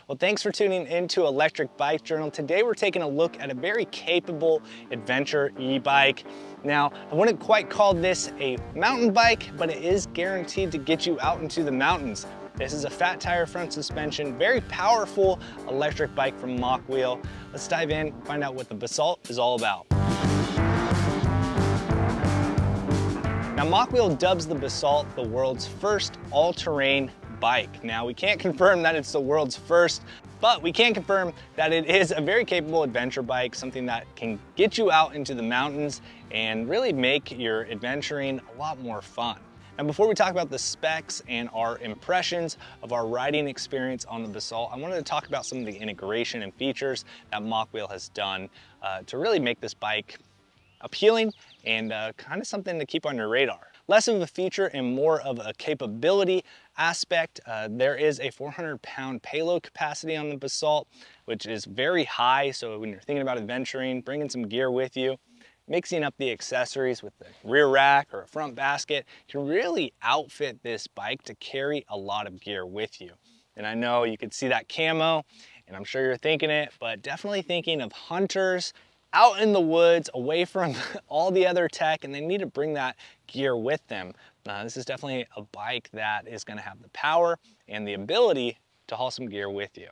Well, thanks for tuning into Electric Bike Journal. Today we're taking a look at a very capable adventure e-bike. Now, I wouldn't quite call this a mountain bike, but it is guaranteed to get you out into the mountains. This is a fat tire front suspension, very powerful electric bike from Mokwheel. Let's dive in, find out what the Basalt is all about. Now, Mokwheel dubs the Basalt the world's first all-terrain bike. Now, we can't confirm that it's the world's first, but we can confirm that it is a very capable adventure bike, something that can get you out into the mountains and really make your adventuring a lot more fun. Now, before we talk about the specs and our impressions of our riding experience on the Basalt, I wanted to talk about some of the integration and features that Mokwheel has done to really make this bike appealing and kind of something to keep on your radar. Less of a feature and more of a capability aspect. There is a 400-pound payload capacity on the Basalt, which is very high. So when you're thinking about adventuring, bringing some gear with you, mixing up the accessories with the rear rack or a front basket can really outfit this bike to carry a lot of gear with you. And I know you could see that camo, and I'm sure you're thinking it, but definitely thinking of hunters out in the woods, away from all the other tech, and they need to bring that gear with them. This is definitely a bike that is gonna have the power and the ability to haul some gear with you.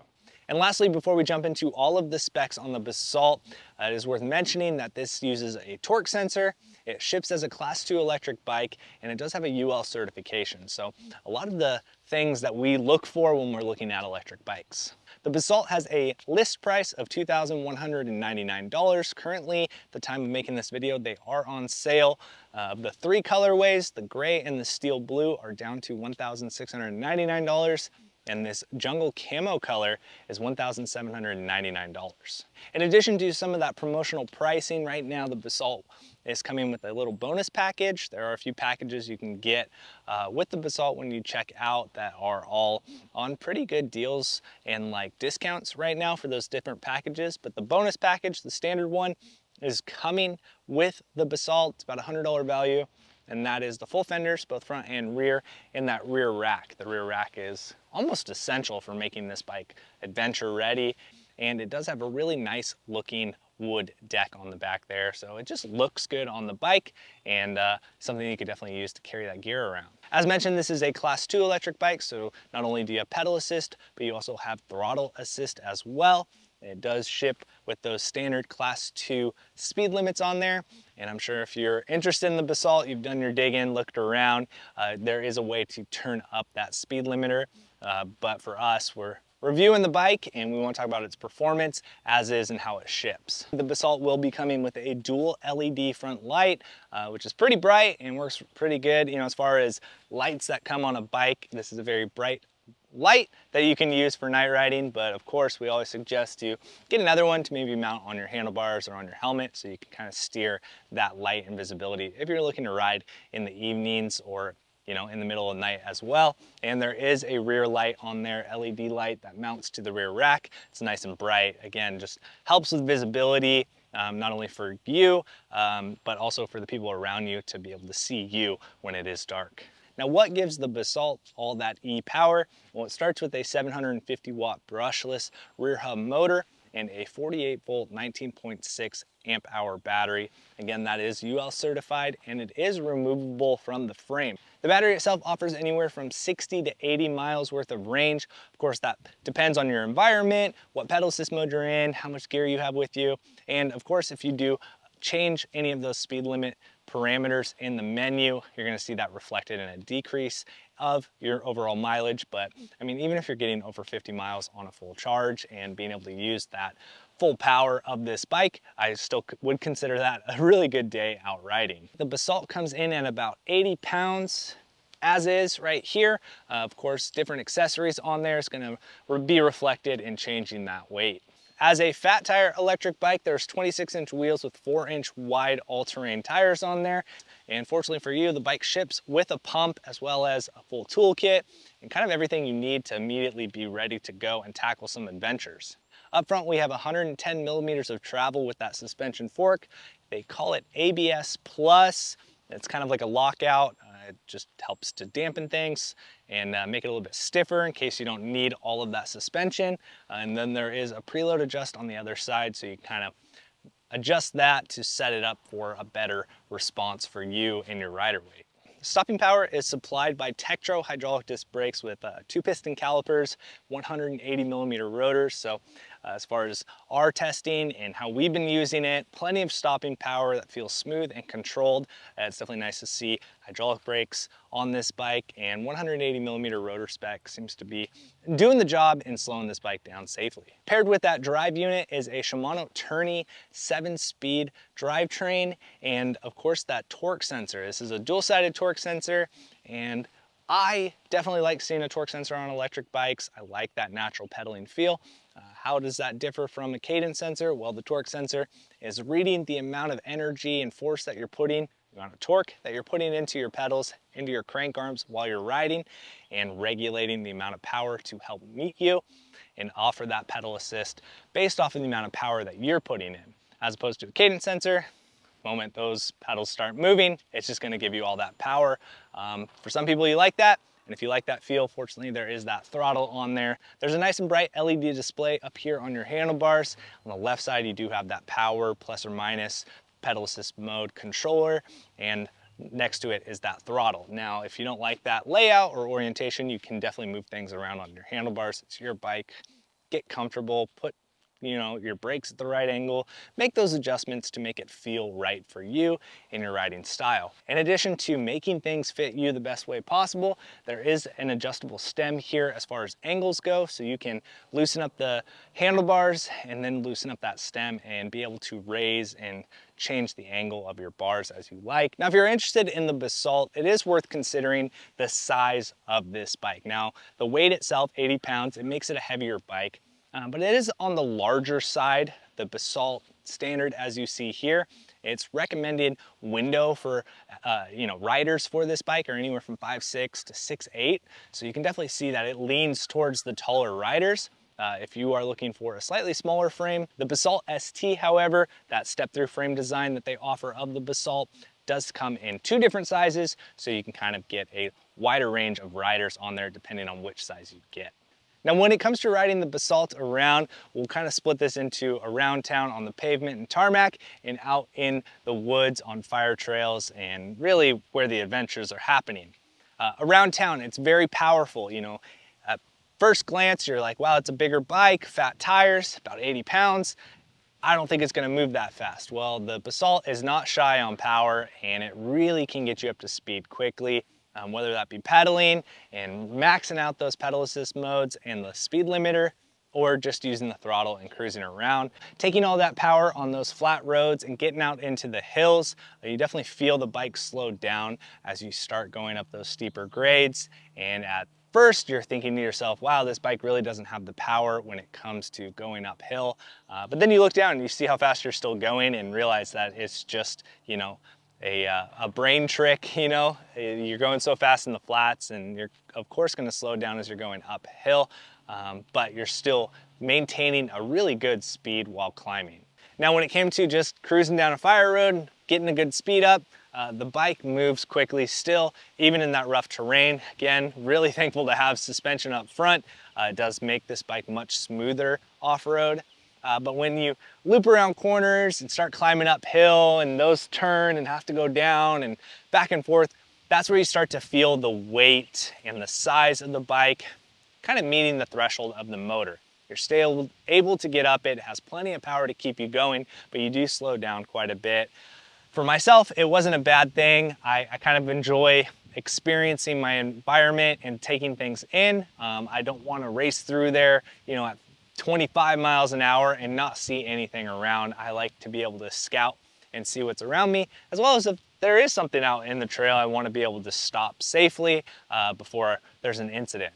And lastly, before we jump into all of the specs on the Basalt, it is worth mentioning that this uses a torque sensor. It ships as a Class 2 electric bike, and it does have a UL certification. So a lot of the things that we look for when we're looking at electric bikes. The Basalt has a list price of $2,199. Currently, at the time of making this video, they are on sale. The three colorways, the gray and the steel blue, are down to $1,699. And this jungle camo color is $1,799. In addition to some of that promotional pricing, right now the Basalt is coming with a little bonus package. There are a few packages you can get with the Basalt when you check out that are all on pretty good deals and like discounts right now for those different packages. But the bonus package, the standard one, is coming with the Basalt. It's about a $100 value. And that is the full fenders, both front and rear, and that rear rack. The rear rack is almost essential for making this bike adventure ready. And it does have a really nice looking wood deck on the back there. So it just looks good on the bike and something you could definitely use to carry that gear around. As mentioned, this is a Class 2 electric bike. So not only do you have pedal assist, but you also have throttle assist as well. It does ship with those standard Class 2 speed limits on there. And I'm sure if you're interested in the Basalt, you've done your digging, looked around, there is a way to turn up that speed limiter. But for us, we're reviewing the bike and we want to talk about its performance as is and how it ships. The Basalt will be coming with a dual LED front light, which is pretty bright and works pretty good. You know, as far as lights that come on a bike, this is a very bright light that you can use for night riding, but of course we always suggest you get another one to maybe mount on your handlebars or on your helmet so you can kind of steer that light and visibility if you're looking to ride in the evenings or in the middle of the night as well. And there is a rear light on there, LED light that mounts to the rear rack. It's nice and bright. Again, just helps with visibility, not only for you, but also for the people around you to be able to see you when it is dark. Now, what gives the Basalt all that e-power? Well, it starts with a 750 watt brushless rear hub motor and a 48 volt 19.6 amp hour battery. Again, that is UL certified and it is removable from the frame. The battery itself offers anywhere from 60 to 80 miles worth of range. Of course, that depends on your environment, what pedal assist mode you're in, how much gear you have with you. And of course, if you do change any of those speed limit parameters in the menu, you're going to see that reflected in a decrease of your overall mileage. But I mean, even if you're getting over 50 miles on a full charge and being able to use that full power of this bike, I still would consider that a really good day out riding. The Basalt comes in at about 80 pounds as is right here. Of course, different accessories on there is going to be reflected in changing that weight. As a fat tire electric bike, there's 26-inch wheels with 4-inch wide all-terrain tires on there. And fortunately for you, the bike ships with a pump as well as a full toolkit and kind of everything you need to immediately be ready to go and tackle some adventures. Up front, we have 110 millimeters of travel with that suspension fork. They call it ABS Plus. It's kind of like a lockout. It just helps to dampen things and make it a little bit stiffer in case you don't need all of that suspension. And then there is a preload adjust on the other side, so you kind of adjust that to set it up for a better response for you and your rider weight. Stopping power is supplied by Tektro hydraulic disc brakes with 2-piston calipers, 180mm rotors. So as far as our testing and how we've been using it, plenty of stopping power that feels smooth and controlled. It's definitely nice to see hydraulic brakes on this bike, and 180mm rotor spec seems to be doing the job in slowing this bike down safely. Paired with that drive unit is a Shimano Tourney 7-speed drivetrain, and of course that torque sensor. This is a dual-sided torque sensor, and I definitely like seeing a torque sensor on electric bikes. I like that natural pedaling feel. How does that differ from a cadence sensor? Well, the torque sensor is reading the amount of energy and force that you're putting, the amount of torque that you're putting into your pedals, into your crank arms while you're riding, and regulating the amount of power to help meet you and offer that pedal assist based off of the amount of power that you're putting in. As opposed to a cadence sensor, the moment those pedals start moving, it's just gonna give you all that power. For some people, you like that. And if you like that feel, fortunately, there is that throttle on there. There's a nice and bright LED display up here on your handlebars. On the left side, you do have that power plus or minus pedal assist mode controller, and next to it is that throttle. Now, if you don't like that layout or orientation, you can definitely move things around on your handlebars. It's your bike. Get comfortable, put your brakes at the right angle, make those adjustments to make it feel right for you in your riding style. In addition to making things fit you the best way possible, there is an adjustable stem here as far as angles go, so you can loosen up the handlebars and then loosen up that stem and be able to raise and change the angle of your bars as you like. Now, if you're interested in the Basalt, it is worth considering the size of this bike. Now, the weight itself, 80 pounds, it makes it a heavier bike. But it is on the larger side. The Basalt standard, as you see here, it's recommended window for riders for this bike are anywhere from 5'6" to 6'8". So you can definitely see that it leans towards the taller riders. If you are looking for a slightly smaller frame, the Basalt ST, however, that step-through frame design that they offer of the Basalt does come in 2 different sizes, so you can kind of get a wider range of riders on there depending on which size you get. Now, when it comes to riding the Basalt around, we'll kind of split this into around town on the pavement and tarmac, and out in the woods on fire trails, and really where the adventures are happening. Around town, it's very powerful. At first glance, you're like, wow, it's a bigger bike, fat tires, about 80 pounds. I don't think it's gonna move that fast. Well, the Basalt is not shy on power, and it really can get you up to speed quickly. Whether that be pedaling and maxing out those pedal assist modes and the speed limiter, or just using the throttle and cruising around. Taking all that power on those flat roads and getting out into the hills, you definitely feel the bike slow down as you start going up those steeper grades. And at first, you're thinking to yourself, wow, this bike really doesn't have the power when it comes to going uphill. But then you look down and you see how fast you're still going and realize that it's just, a brain trick. You're going so fast in the flats, and you're of course going to slow down as you're going uphill, but you're still maintaining a really good speed while climbing. Now, when it came to just cruising down a fire road, getting a good speed up, the bike moves quickly still, even in that rough terrain. Again, really thankful to have suspension up front. It does make this bike much smoother off-road. But when you loop around corners and start climbing uphill and those turn and have to go down and back and forth, that's where you start to feel the weight and the size of the bike kind of meeting the threshold of the motor. You're still able to get up it, has plenty of power to keep you going, but you do slow down quite a bit. For myself, it wasn't a bad thing. I kind of enjoy experiencing my environment and taking things in. I don't want to race through there, at 25 miles an hour and not see anything around. I like to be able to scout and see what's around me, as well as if there is something out in the trail, I want to be able to stop safely before there's an incident.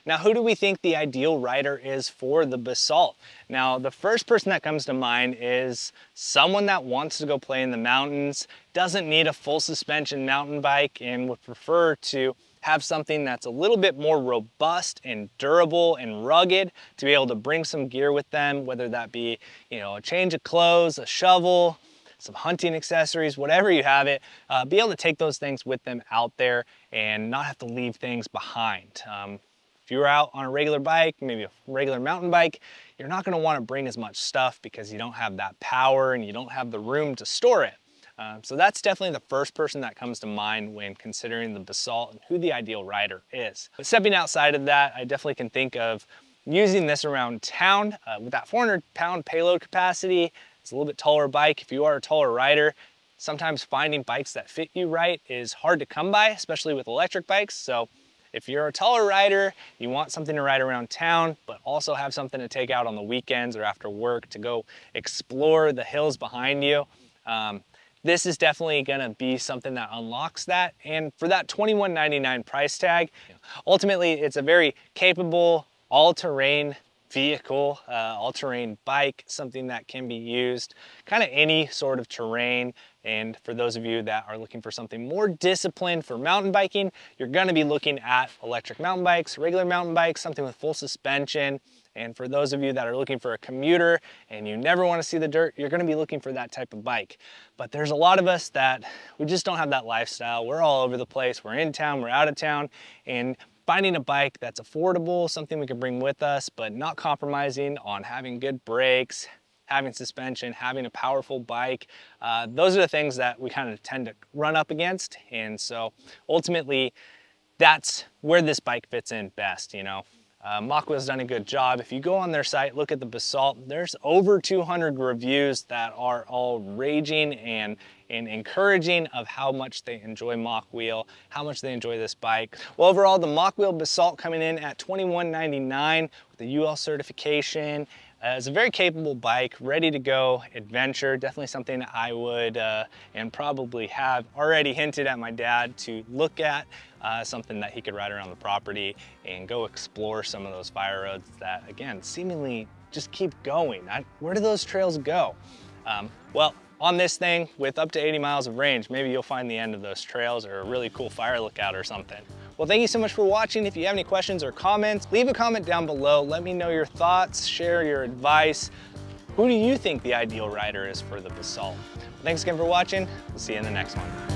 Now, who do we think the ideal rider is for the Basalt? Now, the first person that comes to mind is someone that wants to go play in the mountains, doesn't need a full suspension mountain bike, and would prefer to have something that's a little bit more robust and durable and rugged to be able to bring some gear with them, whether that be, a change of clothes, a shovel, some hunting accessories, whatever you have it, be able to take those things with them out there and not have to leave things behind. If you're out on a regular bike, maybe a regular mountain bike, you're not gonna wanna bring as much stuff because you don't have that power and you don't have the room to store it. So that's definitely the first person that comes to mind when considering the Basalt and who the ideal rider is. But stepping outside of that, I definitely can think of using this around town with that 400-pound payload capacity. It's a little bit taller bike. If you are a taller rider, sometimes finding bikes that fit you right is hard to come by, especially with electric bikes. So if you're a taller rider, you want something to ride around town, but also have something to take out on the weekends or after work to go explore the hills behind you. This is definitely gonna be something that unlocks that. And for that $21.99 price tag, ultimately it's a very capable all-terrain vehicle, all-terrain bike, something that can be used kind of any sort of terrain. And for those of you that are looking for something more disciplined for mountain biking, you're gonna be looking at electric mountain bikes, regular mountain bikes, something with full suspension. And for those of you that are looking for a commuter and you never want to see the dirt, you're going to be looking for that type of bike. But there's a lot of us that we just don't have that lifestyle. We're all over the place. We're in town, we're out of town, and finding a bike that's affordable, something we can bring with us, but not compromising on having good brakes, having suspension, having a powerful bike. Those are the things that we kind of tend to run up against. And so ultimately, that's where this bike fits in best, you know. Mokwheel's done a good job. If you go on their site, look at the Basalt, there's over 200 reviews that are all raging and encouraging of how much they enjoy Mokwheel, how much they enjoy this bike. Well, overall, the Mokwheel Basalt coming in at $21.99 with the UL certification. It's a very capable bike, ready to go adventure. Definitely something I would and probably have already hinted at my dad to look at. Something that he could ride around the property and go explore some of those fire roads that, again, seemingly just keep going. Where do those trails go? Well, on this thing with up to 80 miles of range, maybe you'll find the end of those trails or a really cool fire lookout or something. Well, thank you so much for watching. If you have any questions or comments, leave a comment down below. Let me know your thoughts, share your advice. Who do you think the ideal rider is for the Basalt? Thanks again for watching. We'll see you in the next one.